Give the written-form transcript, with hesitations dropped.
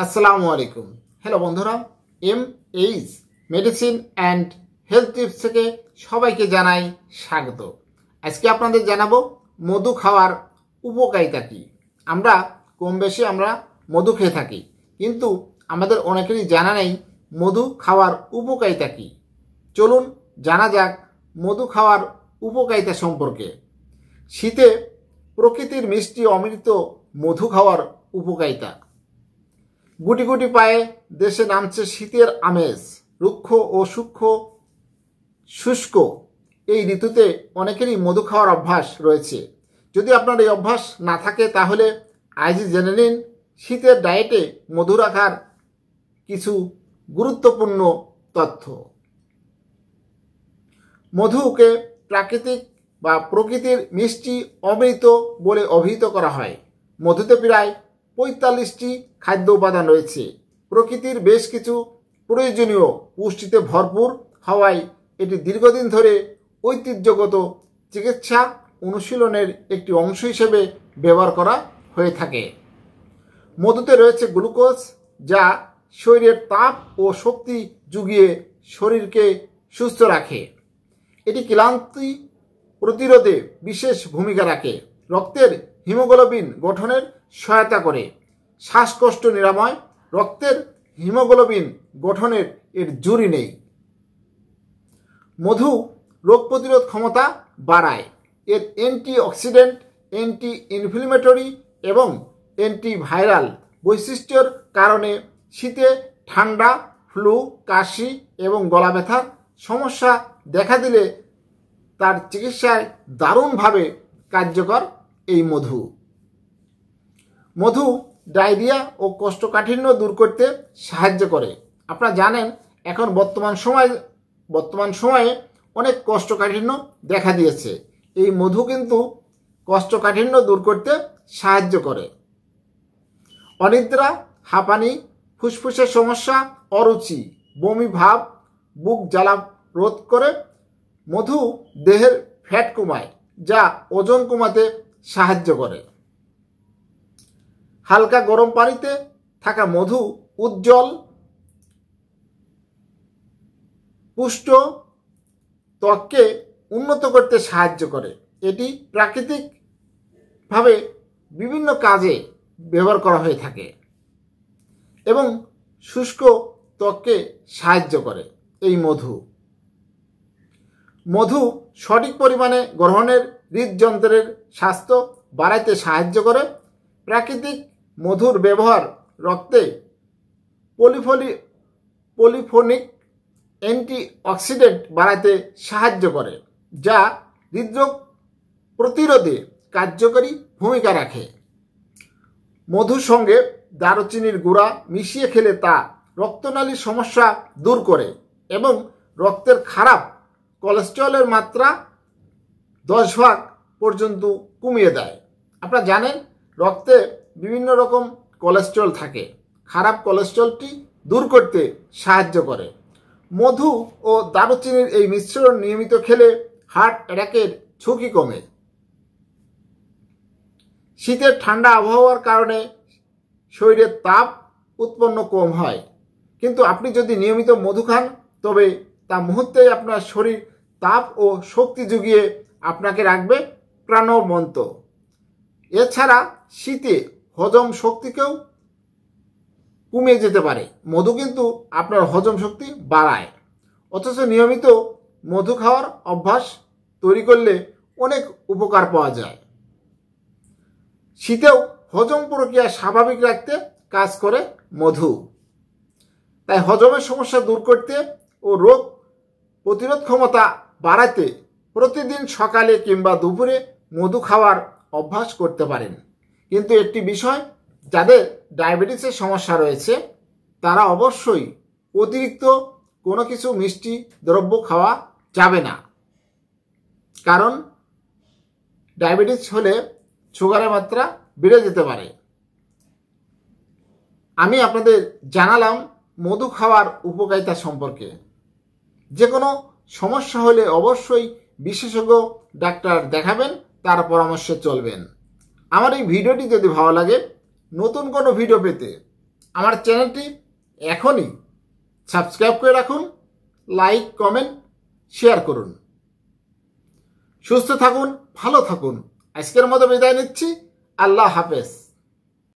আসসালামু আলাইকুম। হ্যালো বন্ধুরা, H medicine and health tips থেকে সবাইকে জানাই স্বাগত। আজকে আপনাদের জানাবো মধু খাওয়ার উপকারিতা কী। আমরা কম বেশি মধু খেয়ে থাকি, কিন্তু আমাদের অনেকেরই জানা নেই মধু খাওয়ার উপকারিতা কী। চলুন জানা যাক মধু খাওয়ার উপকারিতা সম্পর্কে। শীতে প্রকৃতির মিষ্টি অমৃত মধু খাওয়ার উপকারিতা। গুটি গুটি পায়ে দেশে নামছে শীতের আমেজ। রুক্ষ ও সূক্ষ্ম শুষ্ক এই ঋতুতে অনেকেরই মধু খাওয়ার অভ্যাস রয়েছে। যদি আপনার এই অভ্যাস না থাকে তাহলে আজই জেনে নিন শীতের ডায়েটে মধু রাখার কিছু গুরুত্বপূর্ণ তথ্য। মধুকে প্রাকৃতিক বা প্রকৃতির মিষ্টি অমৃত বলে অভিহিত করা হয়। মধুতে প্রায় ৪৫টি খাদ্য উপাদান রয়েছে। প্রকৃতির বেশ কিছু প্রয়োজনীয় পুষ্টিতে ভরপুর হওয়ায় এটি দীর্ঘদিন ধরে ঐতিহ্যগত চিকিৎসা অনুশীলনের একটি অংশ হিসেবে ব্যবহার করা হয়ে থাকে। মধুতে রয়েছে গ্লুকোজ, যা শরীরের তাপ ও শক্তি জুগিয়ে শরীরকে সুস্থ রাখে। এটি ক্লান্তি প্রতিরোধে বিশেষ ভূমিকা রাখে। রক্তের হিমোগ্লোবিন গঠনের সহায়তা করে। শ্বাসকষ্ট নিরাময়। রক্তের হিমোগ্লোবিন গঠনের এর জুড়ি নেই। মধু রোগ প্রতিরোধ ক্ষমতা বাড়ায়। এর অ্যান্টিঅক্সিডেন্ট, অ্যান্টি ইনফ্লেমেটরি এবং অ্যান্টিভাইরাল বৈশিষ্ট্যের কারণে শীতে ঠান্ডা, ফ্লু, কাশি এবং গলা ব্যথার সমস্যা দেখা দিলে তার চিকিৎসায় দারুণভাবে কার্যকর এই মধু। মধু ডায়রিয়া ও কোষ্ঠকাঠিন্য দূর করতে সাহায্য করে। আপনারা জানেন এখন বর্তমান সময়ে অনেক কোষ্ঠকাঠিন্য দেখা দিয়েছে। এই মধু কিন্তু কোষ্ঠকাঠিন্য দূর করতে সাহায্য করে। অনিদ্রা, হাঁপানি, ফুসফুসের সমস্যা, অরুচি, বমি ভাব, বুক জ্বালা রোধ করে। মধু দেহের ফ্যাট কমায়, যা ওজন কমাতে সাহায্য করে। হালকা গরম পানিতে থাকা মধু উজ্জ্বল, পুষ্ট ত্বককে উন্নত করতে সাহায্য করে। এটি প্রাকৃতিকভাবে বিভিন্ন কাজে ব্যবহার করা হয়ে থাকে এবং শুষ্ক ত্বককে সাহায্য করে এই মধু। মধু সঠিক পরিমাণে গ্রহণের হৃদযন্ত্রের স্বাস্থ্য বাড়াইতে সাহায্য করে। প্রাকৃতিক মধুর ব্যবহার রক্তে পলিফোনিক অ্যান্টিঅক্সিডেন্ট বাড়াতে সাহায্য করে, যা হৃদরোগ প্রতিরোধে কার্যকরী ভূমিকা রাখে। মধুর সঙ্গে দারুচিনির গুঁড়া মিশিয়ে খেলে তা রক্তনালীর সমস্যা দূর করে এবং রক্তের খারাপ কোলেস্টেরলের মাত্রা 10% পর্যন্ত কমিয়ে দেয়। আপনারা জানেন রক্তে বিভিন্ন রকম কোলেস্টেরল থাকে। খারাপ কোলেস্টেরলটি দূর করতে সাহায্য করে। মধু ও দারুচিনির এই মিশ্রণ নিয়মিত খেলে হার্ট অ্যাটাকের ঝুঁকি কমে। শীতের ঠান্ডা আবহাওয়ার কারণে শরীরের তাপ উৎপন্ন কম হয়, কিন্তু আপনি যদি নিয়মিত মধু খান তবে তা মুহূর্তেই আপনার শরীর তাপ ও শক্তি জুগিয়ে আপনাকে রাখবে প্রাণবন্ত। এছাড়া শীতে হজম শক্তিকেও কমিয়ে যেতে পারে। মধু কিন্তু আপনার হজম শক্তি বাড়ায়। অথচ নিয়মিত মধু খাওয়ার অভ্যাস তৈরি করলে অনেক উপকার পাওয়া যায়। শীতেও হজম প্রক্রিয়া স্বাভাবিক রাখতে কাজ করে মধু। তাই হজমের সমস্যা দূর করতে ও রোগ প্রতিরোধ ক্ষমতা বাড়াতে প্রতিদিন সকালে কিংবা দুপুরে মধু খাওয়ার অভ্যাস করতে পারেন। কিন্তু একটি বিষয়, যাদের ডায়াবেটিসের সমস্যা রয়েছে তারা অবশ্যই অতিরিক্ত কোনো কিছু মিষ্টি দ্রব্য খাওয়া যাবে না, কারণ ডায়াবেটিস হলে সুগারের মাত্রা বেড়ে যেতে পারে। আমি আপনাদের জানালাম মধু খাওয়ার উপকারিতা সম্পর্কে। যে কোনো সমস্যা হলে অবশ্যই বিশেষজ্ঞ ডাক্তার দেখাবেন, তার পরামর্শে চলবেন। আমার এই ভিডিওটি যদি ভালো লাগে, নতুন কোনো ভিডিও পেতে আমার চ্যানেলটি এখনই সাবস্ক্রাইব করে রাখুন, লাইক কমেন্ট শেয়ার করুন। সুস্থ থাকুন, ভালো থাকুন। আজকের মতো বিদায় নিচ্ছি। আল্লাহ হাফেজ।